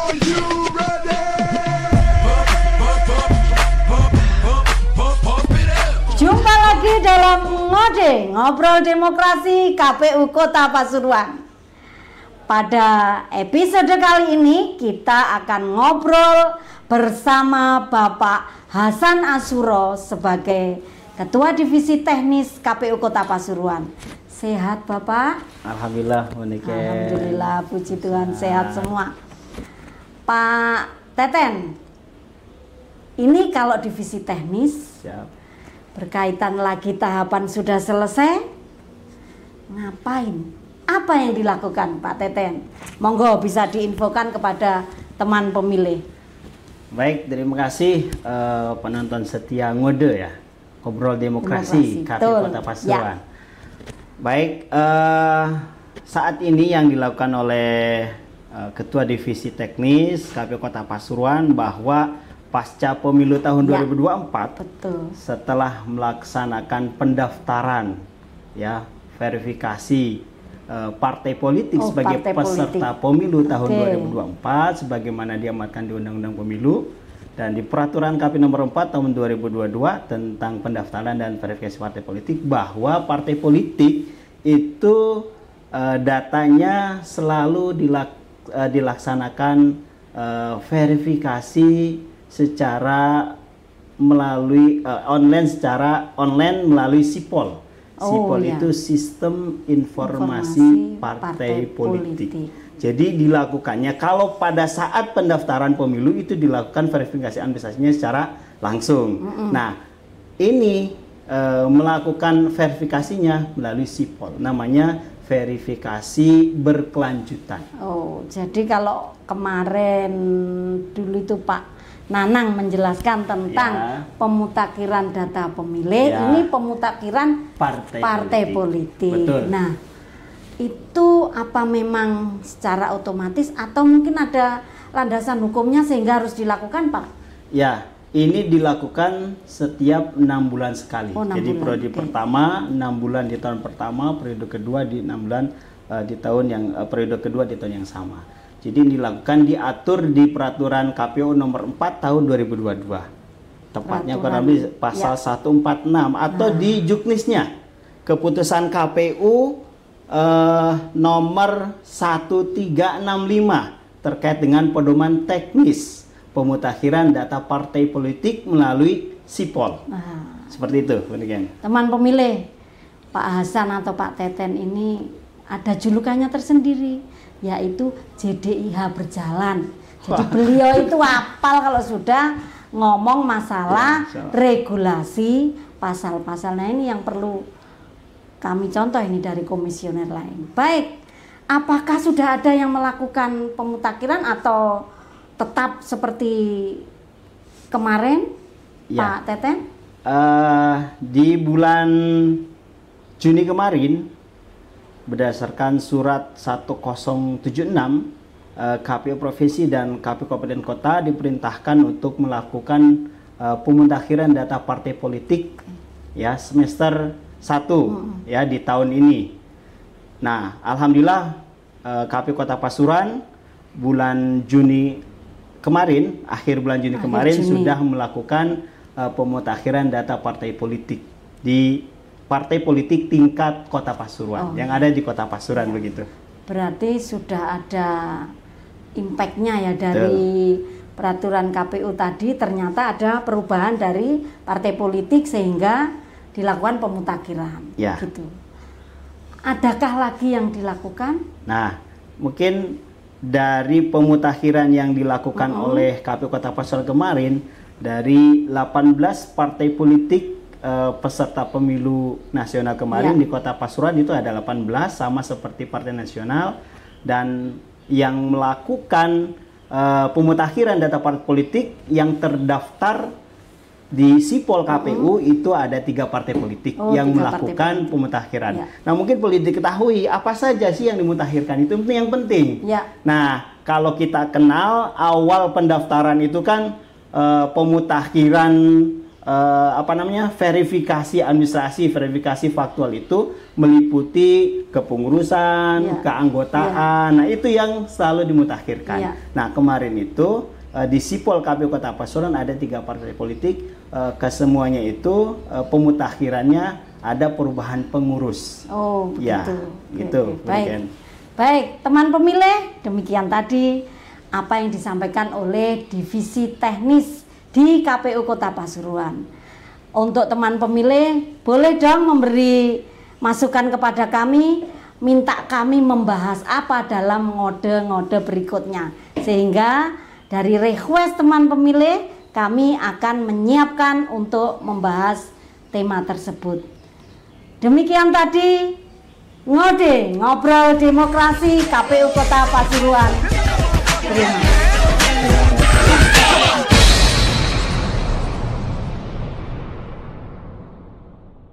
Jumpa lagi dalam Ngode Ngobrol Demokrasi KPU Kota Pasuruan. Pada episode kali ini kita akan ngobrol bersama Bapak Hasan Asuro sebagai Ketua Divisi Teknis KPU Kota Pasuruan. Sehat Bapak? Alhamdulillah, Monika. Alhamdulillah, puji Tuhan sehat semua. Pak Teten, ini kalau divisi teknis, Siap. berkaitan lagi tahapan sudah selesai, ngapain? Apa yang dilakukan Pak Teten? Monggo bisa diinfokan kepada teman pemilih. Baik, terima kasih penonton setia Ngode ya, Ngobrol Demokrasi KPU Kota Pasuruan. Ya. Baik, saat ini yang dilakukan oleh Ketua Divisi Teknis KPU Kota Pasuruan bahwa pasca pemilu tahun 2024, betul. Setelah melaksanakan pendaftaran, ya, verifikasi partai politik sebagai partai peserta politik. pemilu tahun 2024, sebagaimana diamatkan di Undang-Undang Pemilu dan di Peraturan KPU Nomor 4 tahun 2022 tentang pendaftaran dan verifikasi partai politik, bahwa partai politik itu datanya selalu dilaksanakan verifikasi secara melalui online melalui SIPOL. SIPOL itu Sistem Informasi Partai Politik. Jadi dilakukannya kalau pada saat pendaftaran pemilu itu dilakukan verifikasi administrasinya secara langsung. Nah, ini melakukan verifikasinya melalui SIPOL. Namanya verifikasi berkelanjutan. Oh, jadi kalau kemarin dulu itu Pak Nanang menjelaskan tentang pemutakhiran data pemilih, ini pemutakhiran partai politik. Betul. Nah, itu apa memang secara otomatis atau mungkin ada landasan hukumnya sehingga harus dilakukan, Pak? Ya, ini dilakukan setiap 6 bulan sekali. Jadi periode pertama 6 bulan di tahun pertama, periode kedua di 6 bulan di tahun yang periode kedua di tahun yang sama. Jadi dilakukan diatur di Peraturan KPU Nomor 4 tahun 2022. Tepatnya kurang lebih pasal 146 atau di juknisnya Keputusan KPU nomor 1365 terkait dengan pedoman teknis pemutakhiran data partai politik melalui SIPOL. Seperti itu, teman pemilih, Pak Hasan atau Pak Teten ini ada julukannya tersendiri, yaitu JDIH berjalan. Jadi beliau itu apal kalau sudah ngomong masalah regulasi pasal-pasalnya. Ini yang perlu kami contoh ini dari komisioner lain. Baik, apakah sudah ada yang melakukan pemutakhiran atau tetap seperti kemarin, Pak Teten? Di bulan Juni kemarin, berdasarkan surat 1076, KPU Provinsi dan KPU Kabupaten Kota diperintahkan untuk melakukan pemutakhiran data partai politik ya semester 1 ya di tahun ini. Nah, alhamdulillah KPU Kota Pasuruan bulan Juni kemarin, akhir bulan Juni kemarin sudah melakukan pemutakhiran data partai politik di partai politik tingkat Kota Pasuruan yang ada di Kota Pasuruan begitu. Berarti sudah ada impact-nya ya dari peraturan KPU tadi, ternyata ada perubahan dari partai politik sehingga dilakukan pemutakhiran. Gitu. Adakah lagi yang dilakukan? Nah, mungkin dari pemutakhiran yang dilakukan oleh KPU Kota Pasuruan kemarin, dari 18 partai politik peserta pemilu nasional kemarin di Kota Pasuruan itu ada 18, sama seperti Partai Nasional, dan yang melakukan pemutakhiran data partai politik yang terdaftar di SIPOL KPU itu ada 3 partai politik yang melakukan pemutakhiran. Nah, mungkin perlu diketahui apa saja sih yang dimutakhirkan, itu yang penting. Nah, kalau kita kenal awal pendaftaran itu kan pemutakhiran verifikasi administrasi, verifikasi faktual itu meliputi kepengurusan, keanggotaan. Nah, itu yang selalu dimutakhirkan. Nah, kemarin itu di Sipol KPU Kota Pasuruan ada 3 partai politik, kesemuanya itu pemutakhirannya ada perubahan pengurus. Oh, begitu. Ya, gitu. Baik. Baik, teman pemilih, demikian tadi apa yang disampaikan oleh Divisi Teknis di KPU Kota Pasuruan. Untuk teman pemilih, boleh dong memberi masukan kepada kami, minta kami membahas apa dalam ngode-ngode berikutnya. Sehingga dari request teman pemilih, kami akan menyiapkan untuk membahas tema tersebut. Demikian tadi ngode, ngobrol demokrasi KPU Kota Pasuruan. Terima kasih.